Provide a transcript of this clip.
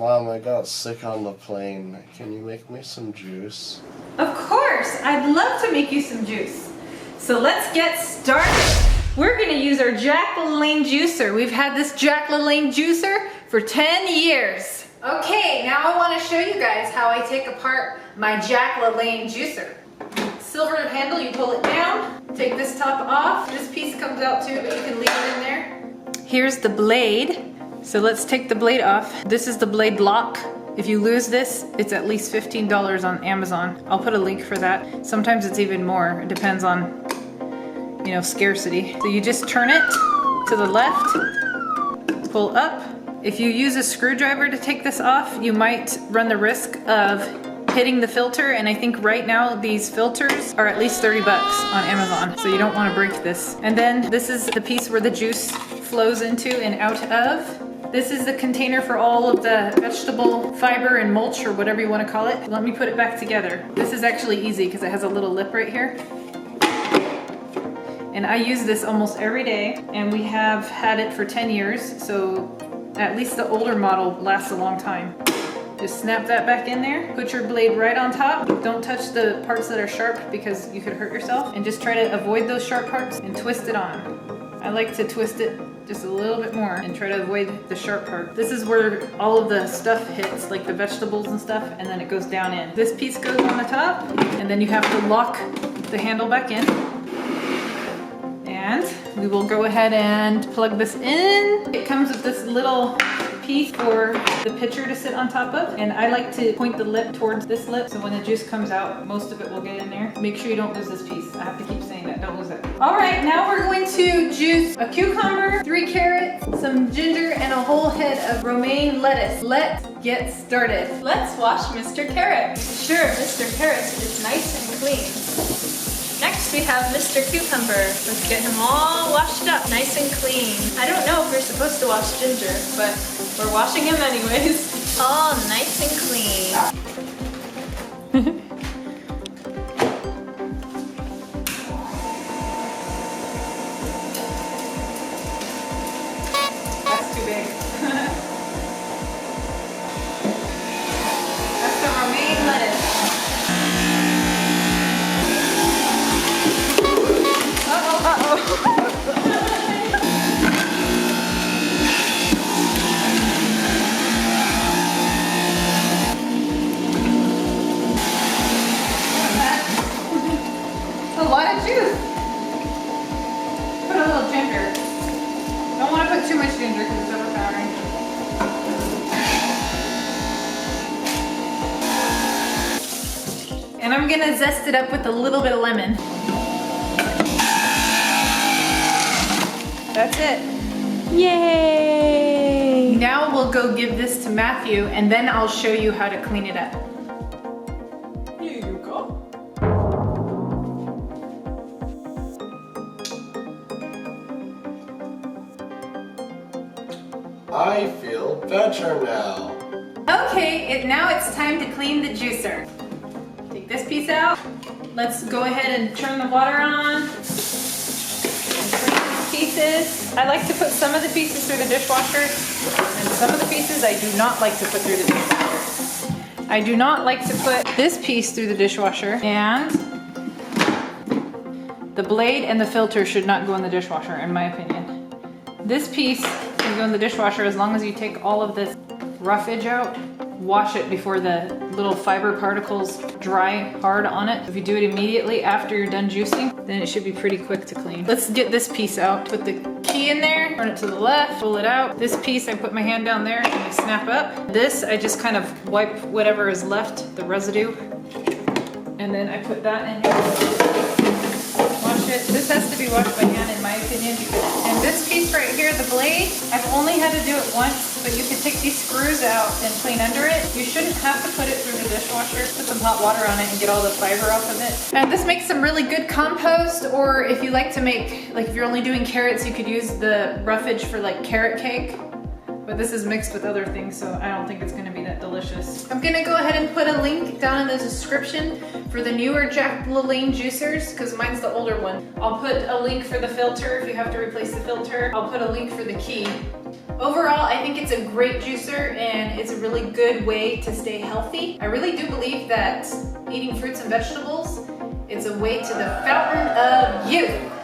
Mom, I got sick on the plane. Can you make me some juice? Of course, I'd love to make you some juice. So let's get started. We're gonna use our Jack LaLanne juicer. We've had this Jack LaLanne juicer for 10 years. Okay, now I wanna show you guys how I take apart my Jack LaLanne juicer. Silver handle, you pull it down, take this top off. This piece comes out too, but you can leave it in there. Here's the blade. So let's take the blade off. This is the blade lock. If you lose this, it's at least $15 on Amazon. I'll put a link for that. Sometimes it's even more. It depends on, you know, scarcity. So you just turn it to the left, pull up. If you use a screwdriver to take this off, you might run the risk of hitting the filter, and I think right now these filters are at least 30 bucks on Amazon, so you don't want to break this. And then this is the piece where the juice flows into and out of. This is the container for all of the vegetable fiber and mulch, or whatever you want to call it. Let me put it back together. This is actually easy because it has a little lip right here. And I use this almost every day, and we have had it for 10 years, so at least the older model lasts a long time. Just snap that back in there, put your blade right on top. Don't touch the parts that are sharp because you could hurt yourself, and just try to avoid those sharp parts and twist it on. I like to twist it just a little bit more and try to avoid the sharp part. This is where all of the stuff hits, like the vegetables and stuff, and then it goes down in. This piece goes on the top, and then you have to lock the handle back in. And we will go ahead and plug this in. It comes with this little piece for the pitcher to sit on top of, and I like to point the lip towards this lip, so when the juice comes out, most of it will get in there. Make sure you don't lose this piece. I have to keep saying that, don't lose it. All right, now we're going to juice a cucumber, 3 carrots, some ginger, and a whole head of romaine lettuce. Let's get started. Let's wash Mr. Carrot. Sure, Mr. Carrot is nice and clean. Next we have Mr. Cucumber. Let's get him all washed up, nice and clean. I don't know if we're supposed to wash Ginger, but we're washing him anyways. All nice and clean. That's too big. That's the romaine lettuce. A lot of juice. Put a little ginger. Don't want to put too much ginger because it's overpowering. And I'm gonna zest it up with a little bit of lemon. That's it. Yay! Now we'll go give this to Matthew, and then I'll show you how to clean it up. Here you go. I feel better now. Okay, now it's time to clean the juicer. Take this piece out. Let's go ahead and turn the water on. Pieces. I like to put some of the pieces through the dishwasher, and some of the pieces I do not like to put through the dishwasher. I do not like to put this piece through the dishwasher, and the blade and the filter should not go in the dishwasher, in my opinion. This piece can go in the dishwasher as long as you take all of this roughage out. Wash it before the little fiber particles dry hard on it. If you do it immediately after you're done juicing, then it should be pretty quick to clean. Let's get this piece out. Put the key in there, turn it to the left, pull it out. This piece, I put my hand down there and I snap up. This, I just kind of wipe whatever is left, the residue, and then I put that in here. Wash it. This has to be washed by hand, in my opinion. And this piece right here, the blade, I've only had to do it once, but you can take these screws out and clean under it. You shouldn't have to put it through the dishwasher. Put some hot water on it and get all the fiber off of it. And this makes some really good compost, or if you like to make, like if you're only doing carrots, you could use the roughage for like carrot cake. but this is mixed with other things, so I don't think it's gonna be that delicious. I'm gonna go ahead and put a link down in the description for the newer Jack LaLanne juicers, because mine's the older one. I'll put a link for the filter if you have to replace the filter. I'll put a link for the key. Overall, I think it's a great juicer and it's a really good way to stay healthy. I really do believe that eating fruits and vegetables, it's a way to the fountain of youth.